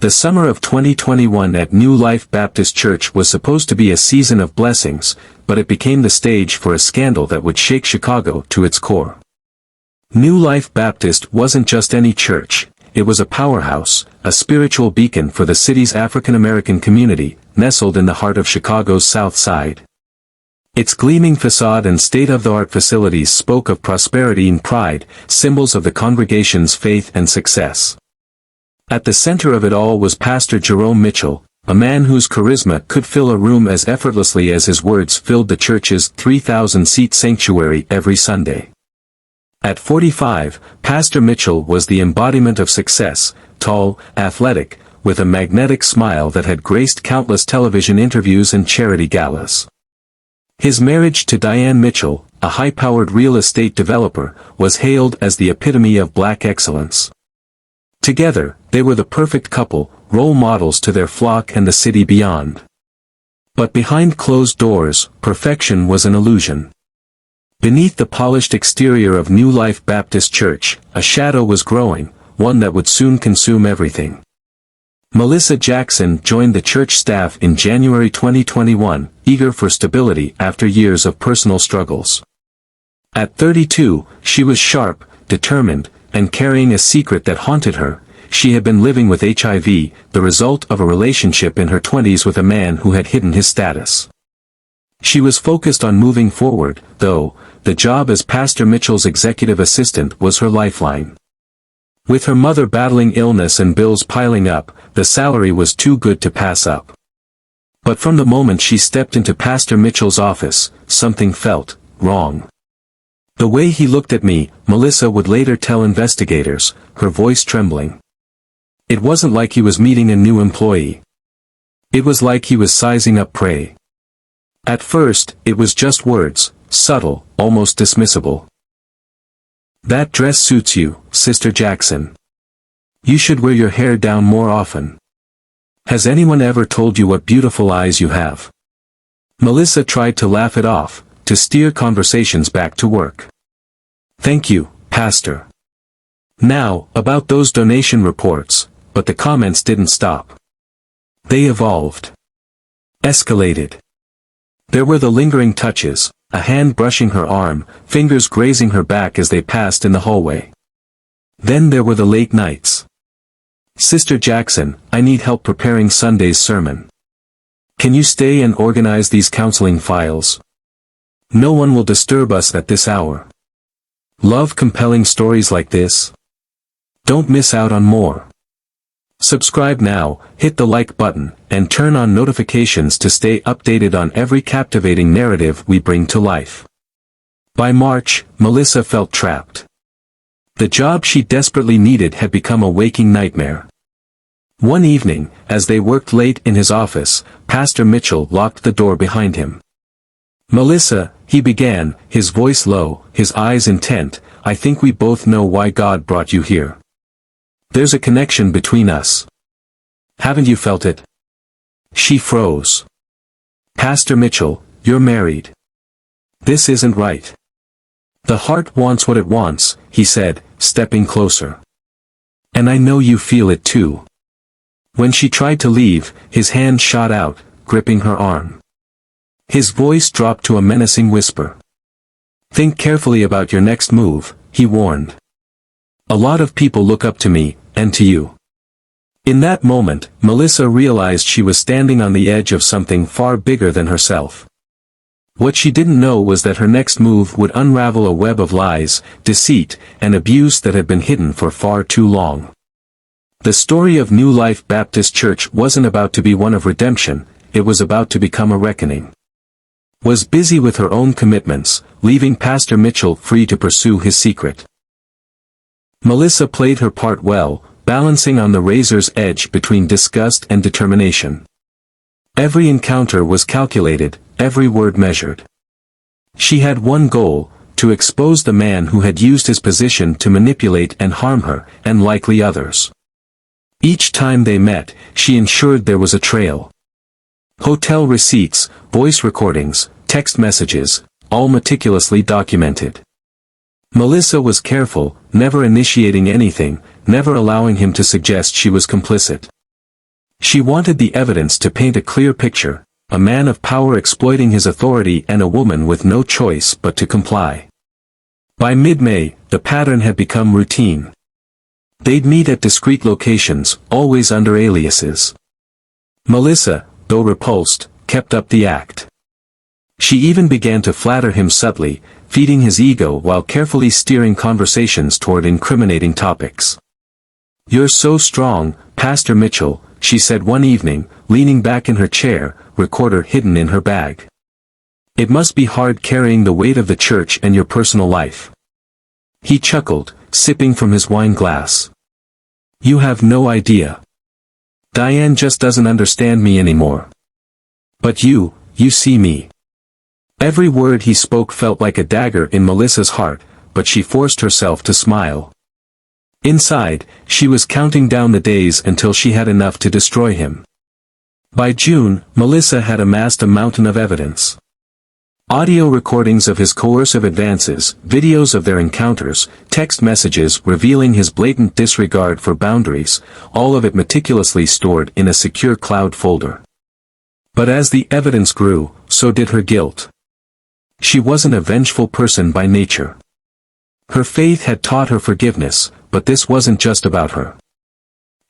The summer of 2021 at New Life Baptist Church was supposed to be a season of blessings, but it became the stage for a scandal that would shake Chicago to its core. New Life Baptist wasn't just any church, it was a powerhouse, a spiritual beacon for the city's African American community, nestled in the heart of Chicago's South Side. Its gleaming facade and state-of-the-art facilities spoke of prosperity and pride, symbols of the congregation's faith and success. At the center of it all was Pastor Jerome Mitchell, a man whose charisma could fill a room as effortlessly as his words filled the church's 3,000-seat sanctuary every Sunday. At 45, Pastor Mitchell was the embodiment of success, tall, athletic, with a magnetic smile that had graced countless television interviews and charity galas. His marriage to Diane Mitchell, a high-powered real estate developer, was hailed as the epitome of black excellence. Together, they were the perfect couple, role models to their flock and the city beyond. But behind closed doors, perfection was an illusion. Beneath the polished exterior of New Life Baptist Church, a shadow was growing, one that would soon consume everything. Melissa Jackson joined the church staff in January 2021, eager for stability after years of personal struggles. At 32, she was sharp, determined, and carrying a secret that haunted her. She had been living with HIV, the result of a relationship in her 20s with a man who had hidden his status. She was focused on moving forward, though. The job as Pastor Mitchell's executive assistant was her lifeline. With her mother battling illness and bills piling up, the salary was too good to pass up. But from the moment she stepped into Pastor Mitchell's office, something felt wrong. The way he looked at me, Melissa would later tell investigators, her voice trembling. It wasn't like he was meeting a new employee. It was like he was sizing up prey. At first, it was just words, subtle, almost dismissible. "That dress suits you, Sister Jackson. You should wear your hair down more often. Has anyone ever told you what beautiful eyes you have?" Melissa tried to laugh it off, to steer conversations back to work. "Thank you, Pastor." Now, about those donation reports, but the comments didn't stop. They evolved. Escalated. There were the lingering touches, a hand brushing her arm, fingers grazing her back as they passed in the hallway. Then there were the late nights. "Sister Jackson, I need help preparing Sunday's sermon. Can you stay and organize these counseling files? No one will disturb us at this hour. Love compelling stories like this? Don't miss out on more. Subscribe now, hit the like button, and turn on notifications to stay updated on every captivating narrative we bring to life." By March, Melissa felt trapped. The job she desperately needed had become a waking nightmare. One evening, as they worked late in his office, Pastor Mitchell locked the door behind him. "Melissa," he began, his voice low, his eyes intent, "I think we both know why God brought you here. There's a connection between us. Haven't you felt it?" She froze. "Pastor Mitchell, you're married. This isn't right." "The heart wants what it wants," he said, stepping closer. "And I know you feel it too." When she tried to leave, his hand shot out, gripping her arm. His voice dropped to a menacing whisper. "Think carefully about your next move," he warned. "A lot of people look up to me, and to you." In that moment, Melissa realized she was standing on the edge of something far bigger than herself. What she didn't know was that her next move would unravel a web of lies, deceit, and abuse that had been hidden for far too long. The story of New Life Baptist Church wasn't about to be one of redemption, it was about to become a reckoning. Was busy with her own commitments, leaving Pastor Mitchell free to pursue his secret. Melissa played her part well, balancing on the razor's edge between disgust and determination. Every encounter was calculated, every word measured. She had one goal, to expose the man who had used his position to manipulate and harm her, and likely others. Each time they met, she ensured there was a trail. Hotel receipts, voice recordings, text messages, all meticulously documented. Melissa was careful, never initiating anything, never allowing him to suggest she was complicit. She wanted the evidence to paint a clear picture, a man of power exploiting his authority and a woman with no choice but to comply. By mid-May, the pattern had become routine. They'd meet at discreet locations, always under aliases. Melissa, though repulsed, kept up the act. She even began to flatter him subtly, feeding his ego while carefully steering conversations toward incriminating topics. "You're so strong, Pastor Mitchell," she said one evening, leaning back in her chair, recorder hidden in her bag. "It must be hard carrying the weight of the church and your personal life." He chuckled, sipping from his wine glass. "You have no idea. Diane just doesn't understand me anymore. But you see me." Every word he spoke felt like a dagger in Melissa's heart, but she forced herself to smile. Inside, she was counting down the days until she had enough to destroy him. By June, Melissa had amassed a mountain of evidence. Audio recordings of his coercive advances, videos of their encounters, text messages revealing his blatant disregard for boundaries, all of it meticulously stored in a secure cloud folder. But as the evidence grew, so did her guilt. She wasn't a vengeful person by nature. Her faith had taught her forgiveness, but this wasn't just about her.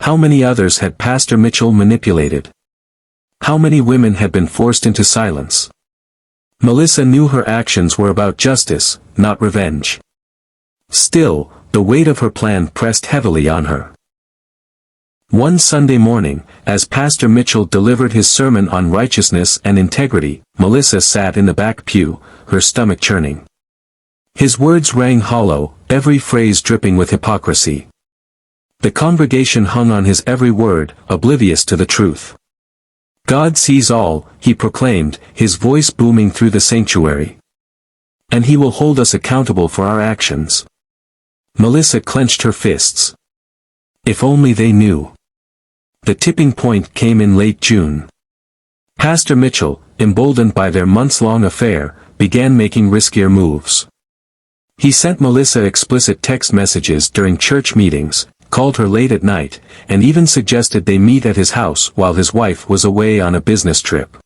How many others had Pastor Mitchell manipulated? How many women had been forced into silence? Melissa knew her actions were about justice, not revenge. Still, the weight of her plan pressed heavily on her. One Sunday morning, as Pastor Mitchell delivered his sermon on righteousness and integrity, Melissa sat in the back pew, her stomach churning. His words rang hollow, every phrase dripping with hypocrisy. The congregation hung on his every word, oblivious to the truth. "God sees all," he proclaimed, his voice booming through the sanctuary. "And he will hold us accountable for our actions." Melissa clenched her fists. If only they knew. The tipping point came in late June. Pastor Mitchell, emboldened by their months-long affair, began making riskier moves. He sent Melissa explicit text messages during church meetings, called her late at night, and even suggested they meet at his house while his wife was away on a business trip.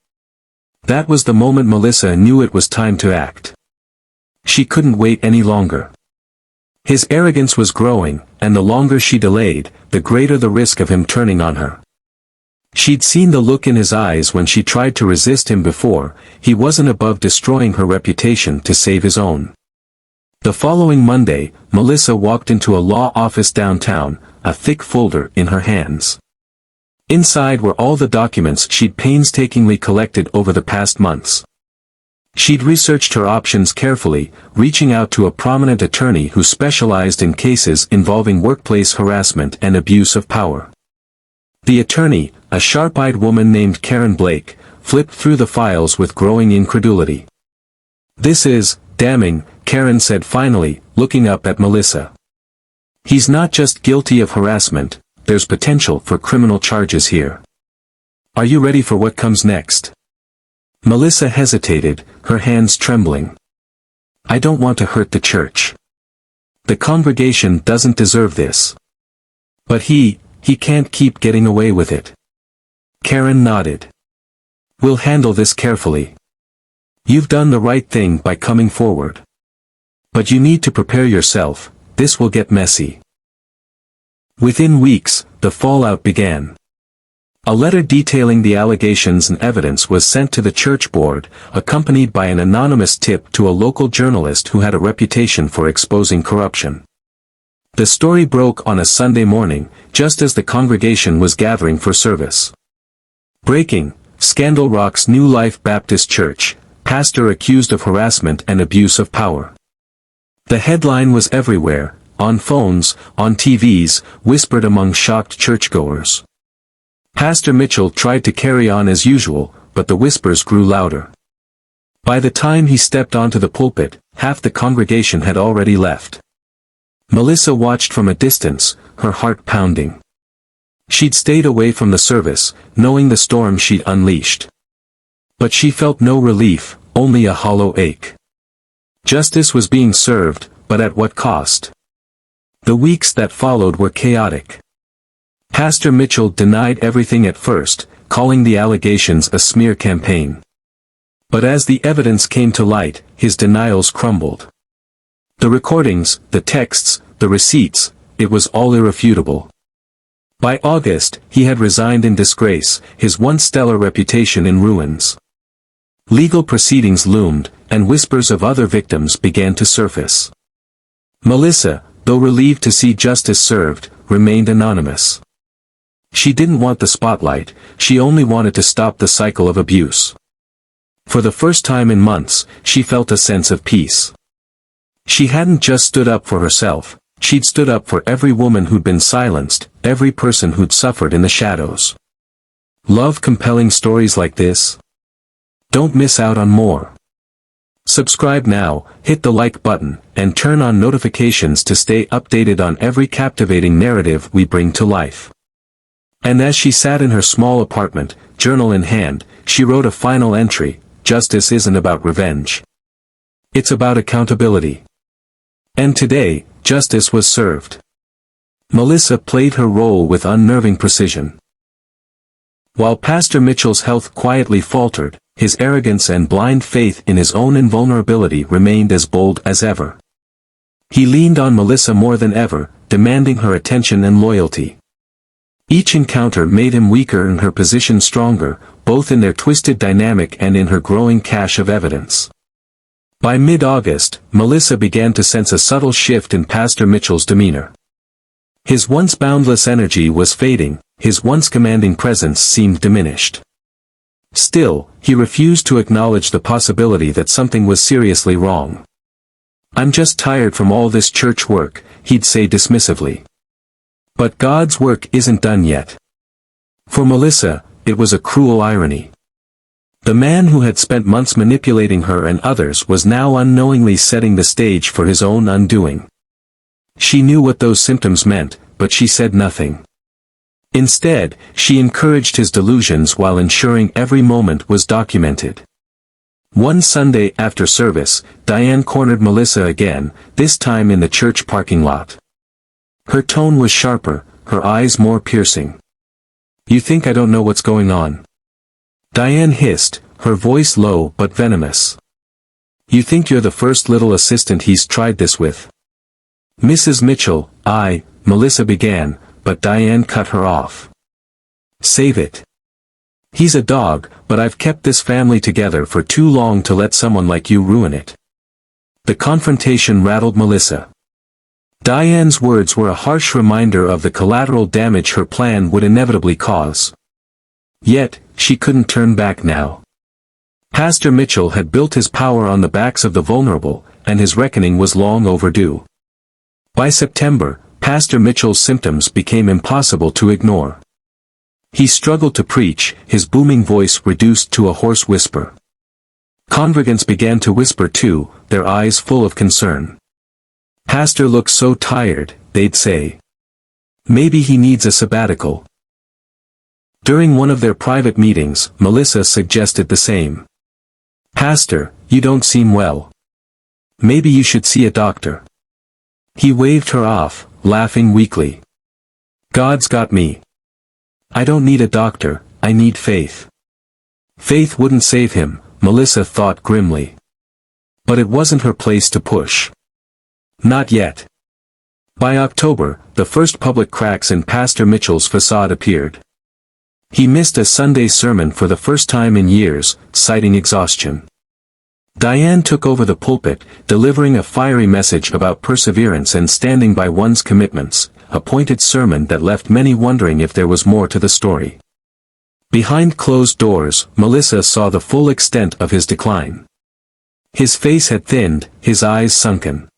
That was the moment Melissa knew it was time to act. She couldn't wait any longer. His arrogance was growing, and the longer she delayed, the greater the risk of him turning on her. She'd seen the look in his eyes when she tried to resist him before. He wasn't above destroying her reputation to save his own. The following Monday, Melissa walked into a law office downtown, a thick folder in her hands. Inside were all the documents she'd painstakingly collected over the past months. She'd researched her options carefully, reaching out to a prominent attorney who specialized in cases involving workplace harassment and abuse of power. The attorney, a sharp-eyed woman named Karen Blake, flipped through the files with growing incredulity. "This is damning," Karen said finally, looking up at Melissa. "He's not just guilty of harassment, there's potential for criminal charges here. Are you ready for what comes next?" Melissa hesitated, her hands trembling. "I don't want to hurt the church. The congregation doesn't deserve this. But he can't keep getting away with it." Karen nodded. "We'll handle this carefully. You've done the right thing by coming forward. But you need to prepare yourself, this will get messy." Within weeks, the fallout began. A letter detailing the allegations and evidence was sent to the church board, accompanied by an anonymous tip to a local journalist who had a reputation for exposing corruption. The story broke on a Sunday morning, just as the congregation was gathering for service. Breaking: Scandal rocks New Life Baptist Church, pastor accused of harassment and abuse of power. The headline was everywhere, on phones, on TVs, whispered among shocked churchgoers. Pastor Mitchell tried to carry on as usual, but the whispers grew louder. By the time he stepped onto the pulpit, half the congregation had already left. Melissa watched from a distance, her heart pounding. She'd stayed away from the service, knowing the storm she'd unleashed. But she felt no relief, only a hollow ache. Justice was being served, but at what cost? The weeks that followed were chaotic. Pastor Mitchell denied everything at first, calling the allegations a smear campaign. But as the evidence came to light, his denials crumbled. The recordings, the texts, the receipts, it was all irrefutable. By August, he had resigned in disgrace, his once stellar reputation in ruins. Legal proceedings loomed, and whispers of other victims began to surface. Melissa, though relieved to see justice served, remained anonymous. She didn't want the spotlight, she only wanted to stop the cycle of abuse. For the first time in months, she felt a sense of peace. She hadn't just stood up for herself, she'd stood up for every woman who'd been silenced, every person who'd suffered in the shadows. Love compelling stories like this? Don't miss out on more. Subscribe now, hit the like button, and turn on notifications to stay updated on every captivating narrative we bring to life. And as she sat in her small apartment, journal in hand, she wrote a final entry: justice isn't about revenge. It's about accountability. And today, justice was served. Melissa played her role with unnerving precision. While Pastor Mitchell's health quietly faltered, his arrogance and blind faith in his own invulnerability remained as bold as ever. He leaned on Melissa more than ever, demanding her attention and loyalty. Each encounter made him weaker and her position stronger, both in their twisted dynamic and in her growing cache of evidence. By mid-August, Melissa began to sense a subtle shift in Pastor Mitchell's demeanor. His once boundless energy was fading, his once commanding presence seemed diminished. Still, he refused to acknowledge the possibility that something was seriously wrong. "I'm just tired from all this church work," he'd say dismissively. But God's work isn't done yet. For Melissa, it was a cruel irony. The man who had spent months manipulating her and others was now unknowingly setting the stage for his own undoing. She knew what those symptoms meant, but she said nothing. Instead, she encouraged his delusions while ensuring every moment was documented. One Sunday after service, Diane cornered Melissa again, this time in the church parking lot. Her tone was sharper, her eyes more piercing. "You think I don't know what's going on?" Diane hissed, her voice low but venomous. "You think you're the first little assistant he's tried this with?" "Mrs. Mitchell, Melissa began, but Diane cut her off. "Save it. He's a dog, but I've kept this family together for too long to let someone like you ruin it." The confrontation rattled Melissa. Diane's words were a harsh reminder of the collateral damage her plan would inevitably cause. Yet, she couldn't turn back now. Pastor Mitchell had built his power on the backs of the vulnerable, and his reckoning was long overdue. By September, Pastor Mitchell's symptoms became impossible to ignore. He struggled to preach, his booming voice reduced to a hoarse whisper. Congregants began to whisper too, their eyes full of concern. "Pastor looks so tired," they'd say. "Maybe he needs a sabbatical." During one of their private meetings, Melissa suggested the same. "Pastor, you don't seem well. Maybe you should see a doctor." He waved her off, laughing weakly. "God's got me. I don't need a doctor, I need faith." Faith wouldn't save him, Melissa thought grimly. But it wasn't her place to push. Not yet. By October, the first public cracks in Pastor Mitchell's facade appeared. He missed a Sunday sermon for the first time in years, citing exhaustion. Diane took over the pulpit, delivering a fiery message about perseverance and standing by one's commitments, a pointed sermon that left many wondering if there was more to the story. Behind closed doors, Melissa saw the full extent of his decline. His face had thinned, his eyes sunken.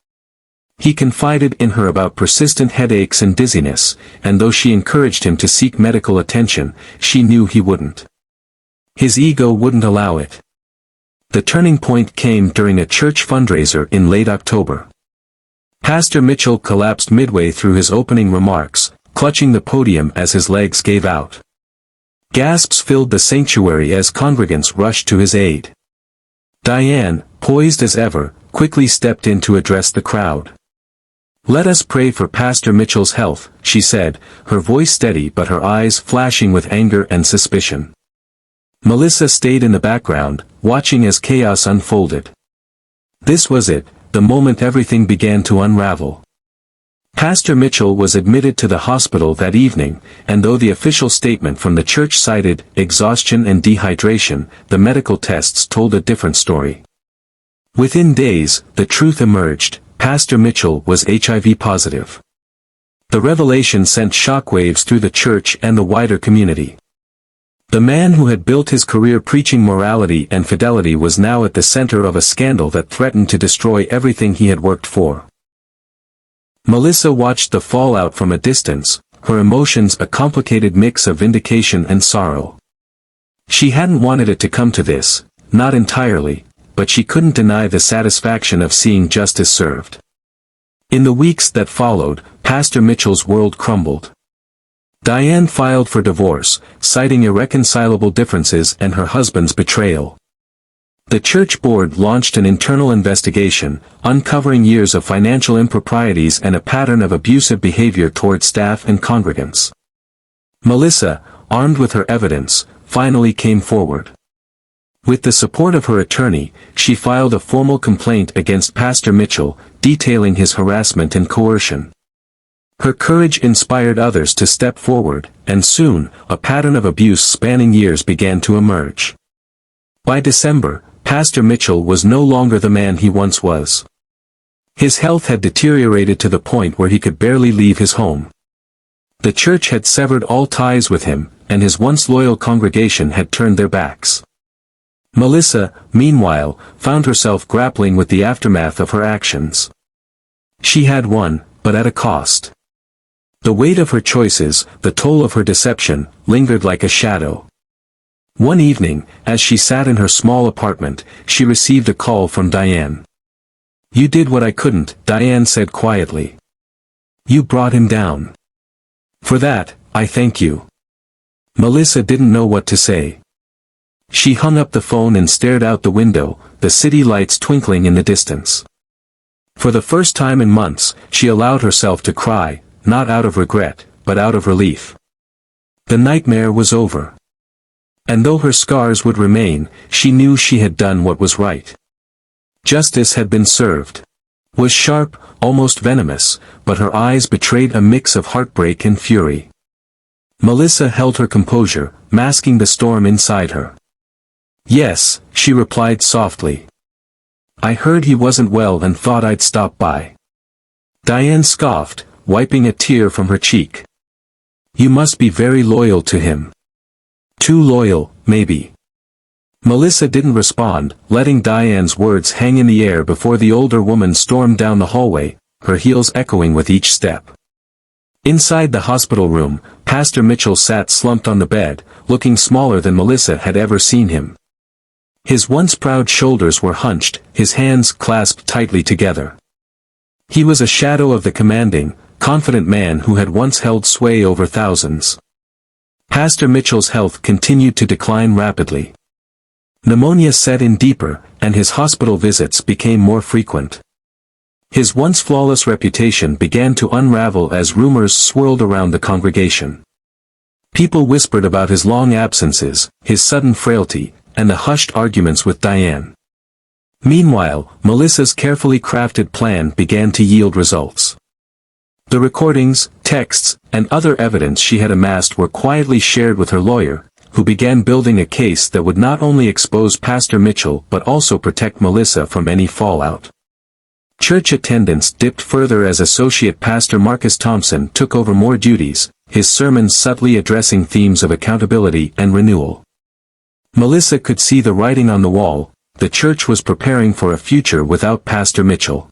He confided in her about persistent headaches and dizziness, and though she encouraged him to seek medical attention, she knew he wouldn't. His ego wouldn't allow it. The turning point came during a church fundraiser in late October. Pastor Mitchell collapsed midway through his opening remarks, clutching the podium as his legs gave out. Gasps filled the sanctuary as congregants rushed to his aid. Diane, poised as ever, quickly stepped in to address the crowd. "Let us pray for Pastor Mitchell's health," she said, her voice steady but her eyes flashing with anger and suspicion. Melissa stayed in the background, watching as chaos unfolded. This was it, the moment everything began to unravel. Pastor Mitchell was admitted to the hospital that evening, and though the official statement from the church cited exhaustion and dehydration, the medical tests told a different story. Within days, the truth emerged: Pastor Mitchell was HIV positive. The revelation sent shockwaves through the church and the wider community. The man who had built his career preaching morality and fidelity was now at the center of a scandal that threatened to destroy everything he had worked for. Melissa watched the fallout from a distance, her emotions a complicated mix of vindication and sorrow. She hadn't wanted it to come to this, not entirely, but she couldn't deny the satisfaction of seeing justice served. In the weeks that followed, Pastor Mitchell's world crumbled. Diane filed for divorce, citing irreconcilable differences and her husband's betrayal. The church board launched an internal investigation, uncovering years of financial improprieties and a pattern of abusive behavior toward staff and congregants. Melissa, armed with her evidence, finally came forward. With the support of her attorney, she filed a formal complaint against Pastor Mitchell, detailing his harassment and coercion. Her courage inspired others to step forward, and soon, a pattern of abuse spanning years began to emerge. By December, Pastor Mitchell was no longer the man he once was. His health had deteriorated to the point where he could barely leave his home. The church had severed all ties with him, and his once loyal congregation had turned their backs. Melissa, meanwhile, found herself grappling with the aftermath of her actions. She had won, but at a cost. The weight of her choices, the toll of her deception, lingered like a shadow. One evening, as she sat in her small apartment, she received a call from Diane. "You did what I couldn't," Diane said quietly. "You brought him down. For that, I thank you." Melissa didn't know what to say. She hung up the phone and stared out the window, the city lights twinkling in the distance. For the first time in months, she allowed herself to cry, not out of regret, but out of relief. The nightmare was over. And though her scars would remain, she knew she had done what was right. Justice had been served. Was sharp, almost venomous, but her eyes betrayed a mix of heartbreak and fury. Melissa held her composure, masking the storm inside her. "Yes," she replied softly. "I heard he wasn't well and thought I'd stop by." Diane scoffed, wiping a tear from her cheek. "You must be very loyal to him." "Too loyal, maybe." Melissa didn't respond, letting Diane's words hang in the air before the older woman stormed down the hallway, her heels echoing with each step. Inside the hospital room, Pastor Mitchell sat slumped on the bed, looking smaller than Melissa had ever seen him. His once proud shoulders were hunched, his hands clasped tightly together. He was a shadow of the commanding, confident man who had once held sway over thousands. Pastor Mitchell's health continued to decline rapidly. Pneumonia set in deeper, and his hospital visits became more frequent. His once flawless reputation began to unravel as rumors swirled around the congregation. People whispered about his long absences, his sudden frailty, and the hushed arguments with Diane. Meanwhile, Melissa's carefully crafted plan began to yield results. The recordings, texts, and other evidence she had amassed were quietly shared with her lawyer, who began building a case that would not only expose Pastor Mitchell but also protect Melissa from any fallout. Church attendance dipped further as Associate Pastor Marcus Thompson took over more duties, his sermons subtly addressing themes of accountability and renewal. Melissa could see the writing on the wall: the church was preparing for a future without Pastor Mitchell.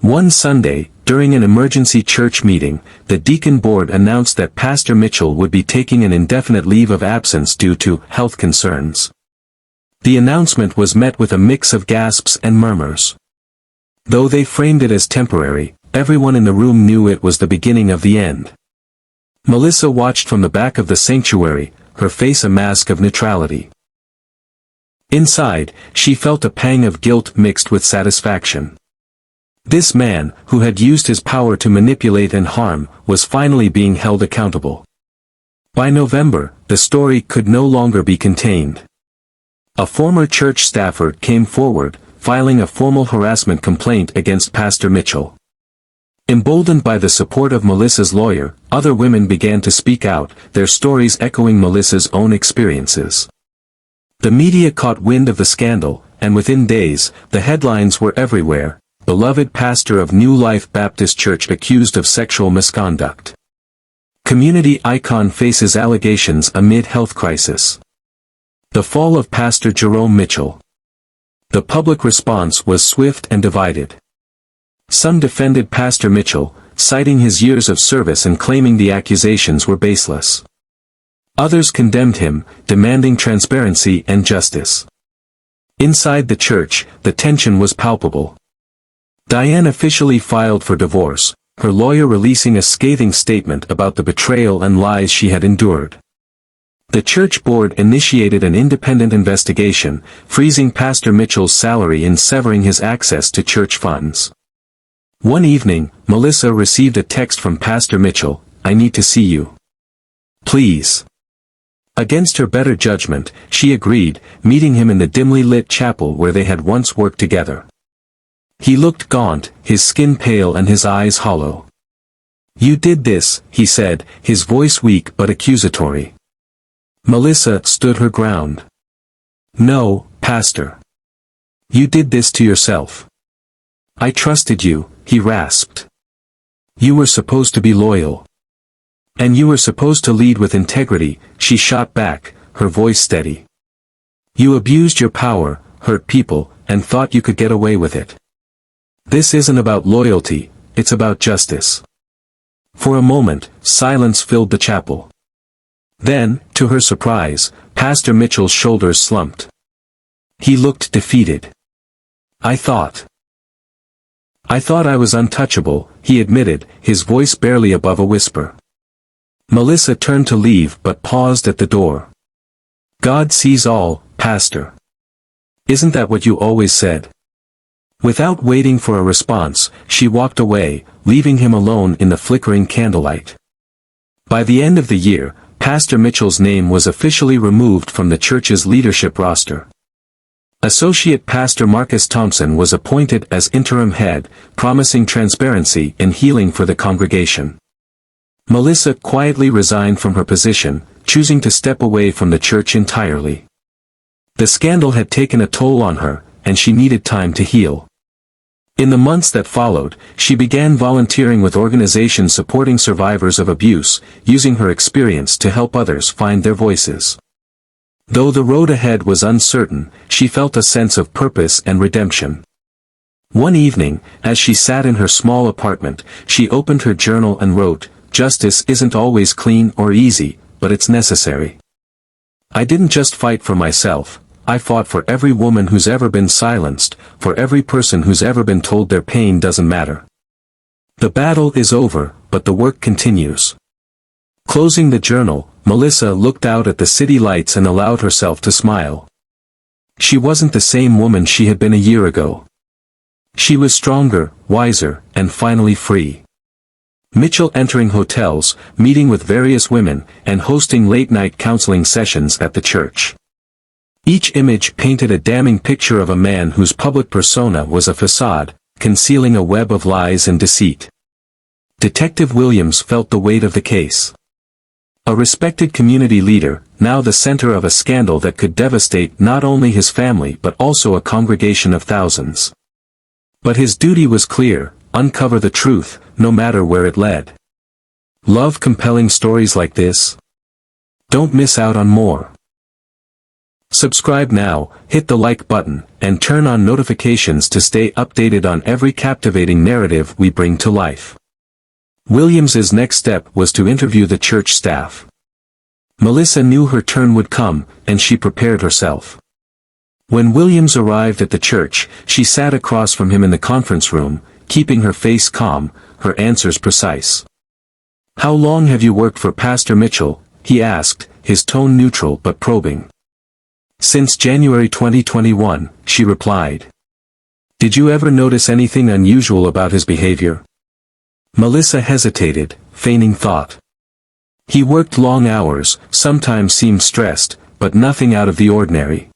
One Sunday, during an emergency church meeting, the deacon board announced that Pastor Mitchell would be taking an indefinite leave of absence due to health concerns. The announcement was met with a mix of gasps and murmurs. Though they framed it as temporary, everyone in the room knew it was the beginning of the end. Melissa watched from the back of the sanctuary, her face a mask of neutrality. Inside, she felt a pang of guilt mixed with satisfaction. This man, who had used his power to manipulate and harm, was finally being held accountable. By November, the story could no longer be contained. A former church staffer came forward, filing a formal harassment complaint against Pastor Mitchell. Emboldened by the support of Melissa's lawyer, other women began to speak out, their stories echoing Melissa's own experiences. The media caught wind of the scandal, and within days, the headlines were everywhere: beloved pastor of New Life Baptist Church accused of sexual misconduct. Community icon faces allegations amid health crisis. The fall of Pastor Jerome Mitchell. The public response was swift and divided. Some defended Pastor Mitchell, citing his years of service and claiming the accusations were baseless. Others condemned him, demanding transparency and justice. Inside the church, the tension was palpable. Diane officially filed for divorce, her lawyer releasing a scathing statement about the betrayal and lies she had endured. The church board initiated an independent investigation, freezing Pastor Mitchell's salary and severing his access to church funds. One evening, Melissa received a text from Pastor Mitchell: "I need to see you. Please." Against her better judgment, she agreed, meeting him in the dimly lit chapel where they had once worked together. He looked gaunt, his skin pale and his eyes hollow. "You did this," he said, his voice weak but accusatory. Melissa stood her ground. "No, Pastor. You did this to yourself. I trusted you," he rasped. "You were supposed to be loyal. And you were supposed to lead with integrity," she shot back, her voice steady. "You abused your power, hurt people, and thought you could get away with it. This isn't about loyalty, it's about justice." For a moment, silence filled the chapel. Then, to her surprise, Pastor Mitchell's shoulders slumped. He looked defeated. I thought I was untouchable," he admitted, his voice barely above a whisper. Melissa turned to leave but paused at the door. "God sees all, Pastor. Isn't that what you always said?" Without waiting for a response, she walked away, leaving him alone in the flickering candlelight. By the end of the year, Pastor Mitchell's name was officially removed from the church's leadership roster. Associate Pastor Marcus Thompson was appointed as interim head, promising transparency and healing for the congregation. Melissa quietly resigned from her position, choosing to step away from the church entirely. The scandal had taken a toll on her, and she needed time to heal. In the months that followed, she began volunteering with organizations supporting survivors of abuse, using her experience to help others find their voices. Though the road ahead was uncertain, she felt a sense of purpose and redemption. One evening, as she sat in her small apartment, she opened her journal and wrote, "Justice isn't always clean or easy, but it's necessary. I didn't just fight for myself, I fought for every woman who's ever been silenced, for every person who's ever been told their pain doesn't matter. The battle is over, but the work continues." Closing the journal, Melissa looked out at the city lights and allowed herself to smile. She wasn't the same woman she had been a year ago. She was stronger, wiser, and finally free. Mitchell entering hotels, meeting with various women, and hosting late-night counseling sessions at the church. Each image painted a damning picture of a man whose public persona was a facade, concealing a web of lies and deceit. Detective Williams felt the weight of the case. A respected community leader, now the center of a scandal that could devastate not only his family but also a congregation of thousands. But his duty was clear: uncover the truth, no matter where it led. Love compelling stories like this? Don't miss out on more. Subscribe now, hit the like button, and turn on notifications to stay updated on every captivating narrative we bring to life. Williams's next step was to interview the church staff. Melissa knew her turn would come, and she prepared herself. When Williams arrived at the church, she sat across from him in the conference room, keeping her face calm, her answers precise. "How long have you worked for Pastor Mitchell?" he asked, his tone neutral but probing. "Since January 2021, she replied. Did you ever notice anything unusual about his behavior? Melissa hesitated, feigning thought. He worked long hours, sometimes seemed stressed, but nothing out of the ordinary.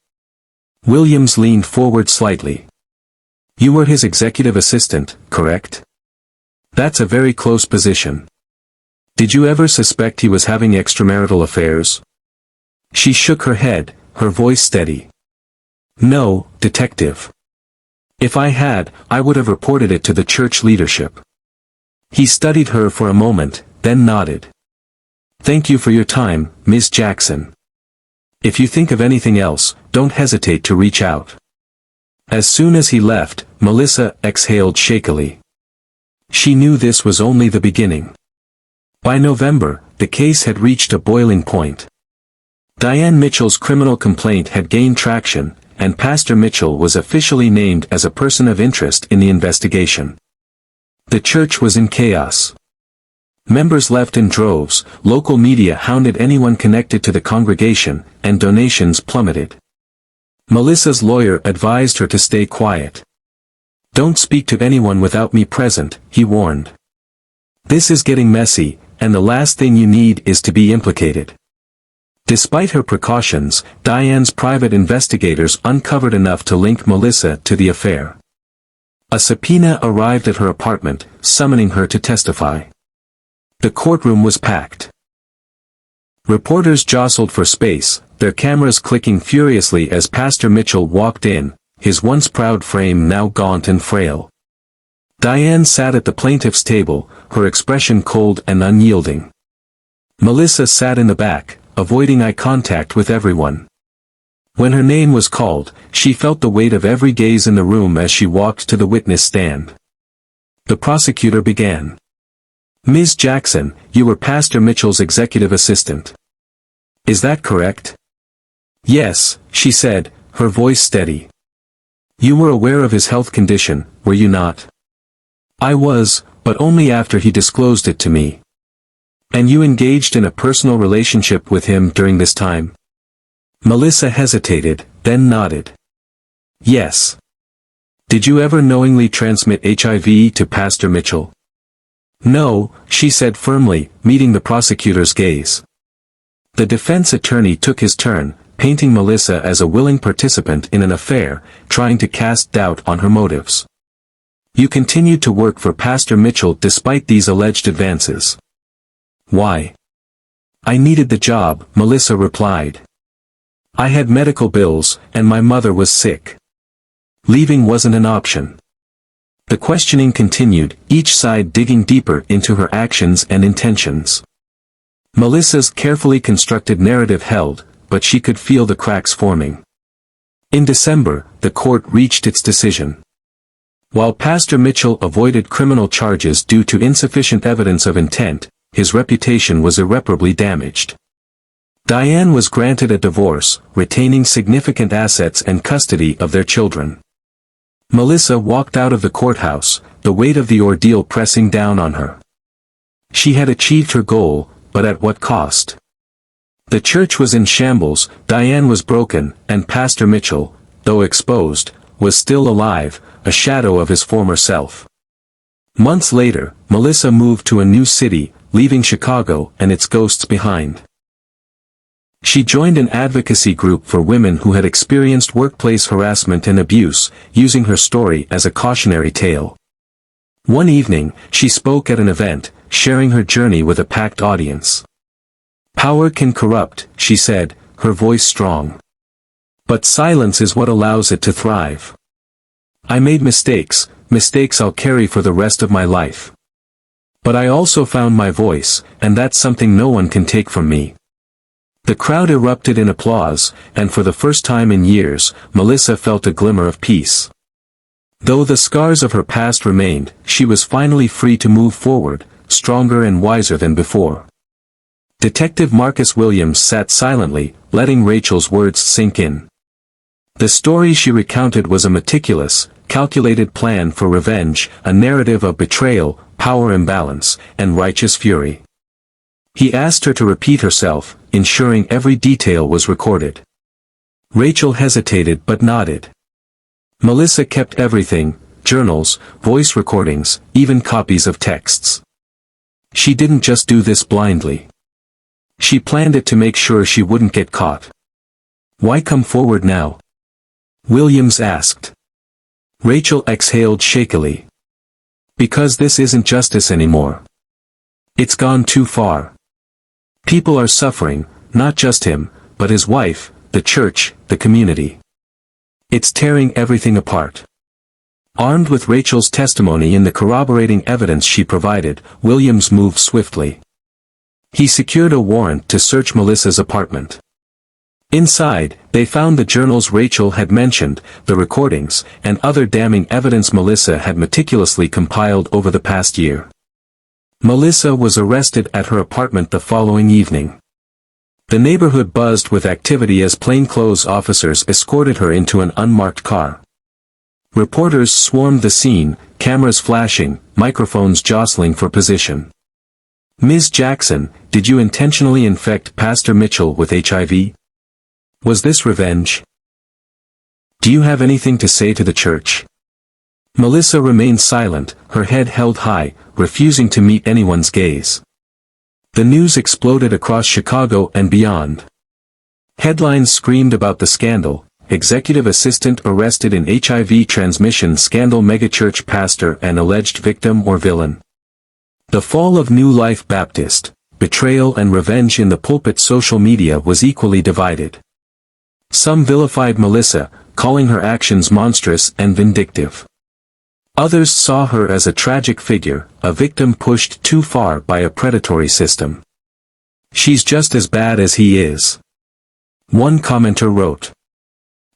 Williams leaned forward slightly. You were his executive assistant, correct? That's a very close position. Did you ever suspect he was having extramarital affairs? She shook her head, her voice steady. No, detective. If I had, I would have reported it to the church leadership. He studied her for a moment, then nodded. Thank you for your time, Ms. Jackson. If you think of anything else, don't hesitate to reach out. As soon as he left, Melissa exhaled shakily. She knew this was only the beginning. By November, the case had reached a boiling point. Diane Mitchell's criminal complaint had gained traction, and Pastor Mitchell was officially named as a person of interest in the investigation. The church was in chaos. Members left in droves, local media hounded anyone connected to the congregation, and donations plummeted. Melissa's lawyer advised her to stay quiet. Don't speak to anyone without me present, he warned. This is getting messy, and the last thing you need is to be implicated. Despite her precautions, Diane's private investigators uncovered enough to link Melissa to the affair. A subpoena arrived at her apartment, summoning her to testify. The courtroom was packed. Reporters jostled for space, their cameras clicking furiously as Pastor Mitchell walked in, his once proud frame now gaunt and frail. Diane sat at the plaintiff's table, her expression cold and unyielding. Melissa sat in the back, avoiding eye contact with everyone. When her name was called, she felt the weight of every gaze in the room as she walked to the witness stand. The prosecutor began. Ms. Jackson, you were Pastor Mitchell's executive assistant. Is that correct? Yes, she said, her voice steady. You were aware of his health condition, were you not? I was, but only after he disclosed it to me. And you engaged in a personal relationship with him during this time? Melissa hesitated, then nodded. Yes. Did you ever knowingly transmit HIV to Pastor Mitchell? No, she said firmly, meeting the prosecutor's gaze. The defense attorney took his turn, painting Melissa as a willing participant in an affair, trying to cast doubt on her motives. You continued to work for Pastor Mitchell despite these alleged advances. Why? I needed the job, Melissa replied. I had medical bills, and my mother was sick. Leaving wasn't an option. The questioning continued, each side digging deeper into her actions and intentions. Melissa's carefully constructed narrative held, but she could feel the cracks forming. In December, the court reached its decision. While Pastor Mitchell avoided criminal charges due to insufficient evidence of intent, his reputation was irreparably damaged. Diane was granted a divorce, retaining significant assets and custody of their children. Melissa walked out of the courthouse, the weight of the ordeal pressing down on her. She had achieved her goal, but at what cost? The church was in shambles, Diane was broken, and Pastor Mitchell, though exposed, was still alive, a shadow of his former self. Months later, Melissa moved to a new city, leaving Chicago and its ghosts behind. She joined an advocacy group for women who had experienced workplace harassment and abuse, using her story as a cautionary tale. One evening, she spoke at an event, sharing her journey with a packed audience. Power can corrupt, she said, her voice strong. But silence is what allows it to thrive. I made mistakes, mistakes I'll carry for the rest of my life. But I also found my voice, and that's something no one can take from me. The crowd erupted in applause, and for the first time in years, Melissa felt a glimmer of peace. Though the scars of her past remained, she was finally free to move forward, stronger and wiser than before. Detective Marcus Williams sat silently, letting Rachel's words sink in. The story she recounted was a meticulous, calculated plan for revenge, a narrative of betrayal, power imbalance, and righteous fury. He asked her to repeat herself, ensuring every detail was recorded. Rachel hesitated but nodded. Melissa kept everything: journals, voice recordings, even copies of texts. She didn't just do this blindly. She planned it to make sure she wouldn't get caught. "Why come forward now?" Williams asked. Rachel exhaled shakily. "Because this isn't justice anymore. It's gone too far. People are suffering, not just him, but his wife, the church, the community. It's tearing everything apart." Armed with Rachel's testimony and the corroborating evidence she provided, Williams moved swiftly. He secured a warrant to search Melissa's apartment. Inside, they found the journals Rachel had mentioned, the recordings, and other damning evidence Melissa had meticulously compiled over the past year. Melissa was arrested at her apartment the following evening. The neighborhood buzzed with activity as plainclothes officers escorted her into an unmarked car. Reporters swarmed the scene, cameras flashing, microphones jostling for position. "Ms. Jackson, did you intentionally infect Pastor Mitchell with HIV? Was this revenge? Do you have anything to say to the church?" Melissa remained silent, her head held high, refusing to meet anyone's gaze. The news exploded across Chicago and beyond. Headlines screamed about the scandal: executive assistant arrested in HIV transmission scandal, megachurch pastor and alleged victim or villain. The fall of New Life Baptist, betrayal and revenge in the pulpit. Social media was equally divided. Some vilified Melissa, calling her actions monstrous and vindictive. Others saw her as a tragic figure, a victim pushed too far by a predatory system. "She's just as bad as he is," one commenter wrote.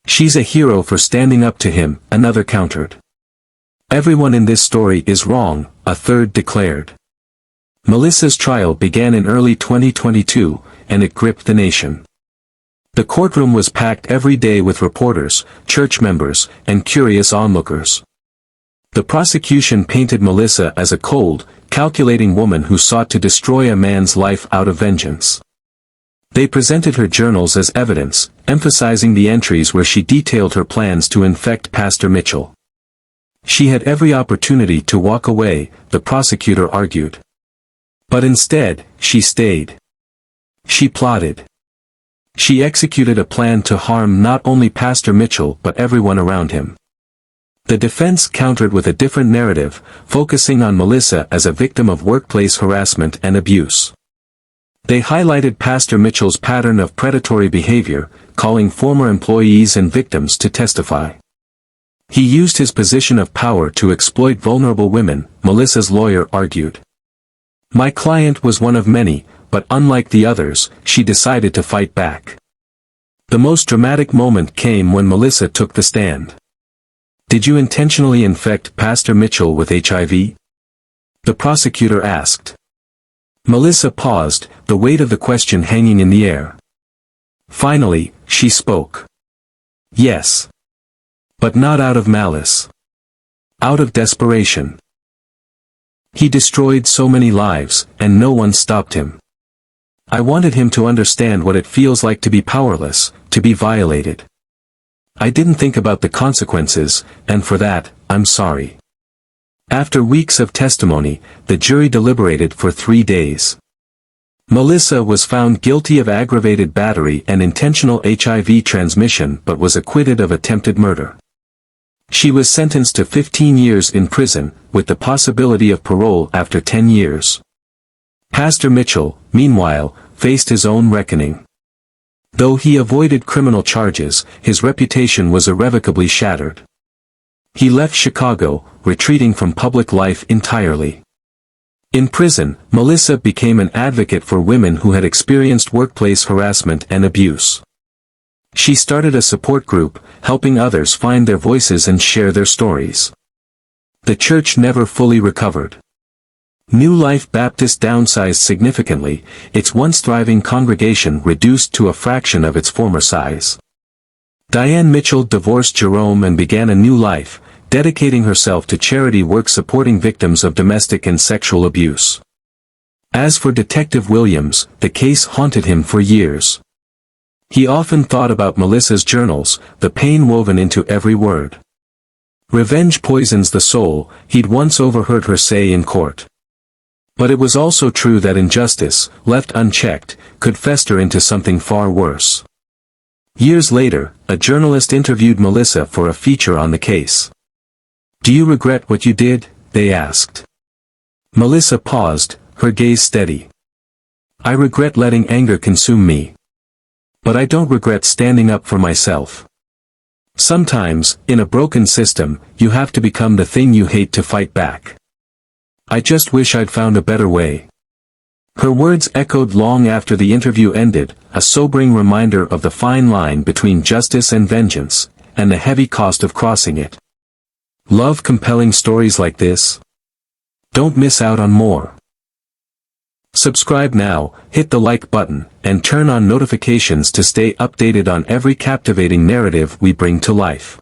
"She's a hero for standing up to him," another countered. "Everyone in this story is wrong," a third declared. Melissa's trial began in early 2022, and it gripped the nation. The courtroom was packed every day with reporters, church members, and curious onlookers. The prosecution painted Melissa as a cold, calculating woman who sought to destroy a man's life out of vengeance. They presented her journals as evidence, emphasizing the entries where she detailed her plans to infect Pastor Mitchell. She had every opportunity to walk away, the prosecutor argued. But instead, she stayed. She plotted. She executed a plan to harm not only Pastor Mitchell but everyone around him. The defense countered with a different narrative, focusing on Melissa as a victim of workplace harassment and abuse. They highlighted Pastor Mitchell's pattern of predatory behavior, calling former employees and victims to testify. He used his position of power to exploit vulnerable women, Melissa's lawyer argued. "My client was one of many, but unlike the others, she decided to fight back." The most dramatic moment came when Melissa took the stand. "Did you intentionally infect Pastor Mitchell with HIV?" the prosecutor asked. Melissa paused, the weight of the question hanging in the air. Finally, she spoke. "Yes. But not out of malice. Out of desperation. He destroyed so many lives, and no one stopped him. I wanted him to understand what it feels like to be powerless, to be violated. I didn't think about the consequences, and for that, I'm sorry." After weeks of testimony, the jury deliberated for 3 days. Melissa was found guilty of aggravated battery and intentional HIV transmission but was acquitted of attempted murder. She was sentenced to 15 years in prison, with the possibility of parole after 10 years. Pastor Mitchell, meanwhile, faced his own reckoning. Though he avoided criminal charges, his reputation was irrevocably shattered. He left Chicago, retreating from public life entirely. In prison, Melissa became an advocate for women who had experienced workplace harassment and abuse. She started a support group, helping others find their voices and share their stories. The church never fully recovered. New Life Baptist downsized significantly, its once thriving congregation reduced to a fraction of its former size. Diane Mitchell divorced Jerome and began a new life, dedicating herself to charity work supporting victims of domestic and sexual abuse. As for Detective Williams, the case haunted him for years. He often thought about Melissa's journals, the pain woven into every word. Revenge poisons the soul, he'd once overheard her say in court. But it was also true that injustice, left unchecked, could fester into something far worse. Years later, a journalist interviewed Melissa for a feature on the case. "Do you regret what you did?" they asked. Melissa paused, her gaze steady. "I regret letting anger consume me. But I don't regret standing up for myself. Sometimes, in a broken system, you have to become the thing you hate to fight back. I just wish I'd found a better way." Her words echoed long after the interview ended, a sobering reminder of the fine line between justice and vengeance, and the heavy cost of crossing it. Love compelling stories like this? Don't miss out on more. Subscribe now, hit the like button, and turn on notifications to stay updated on every captivating narrative we bring to life.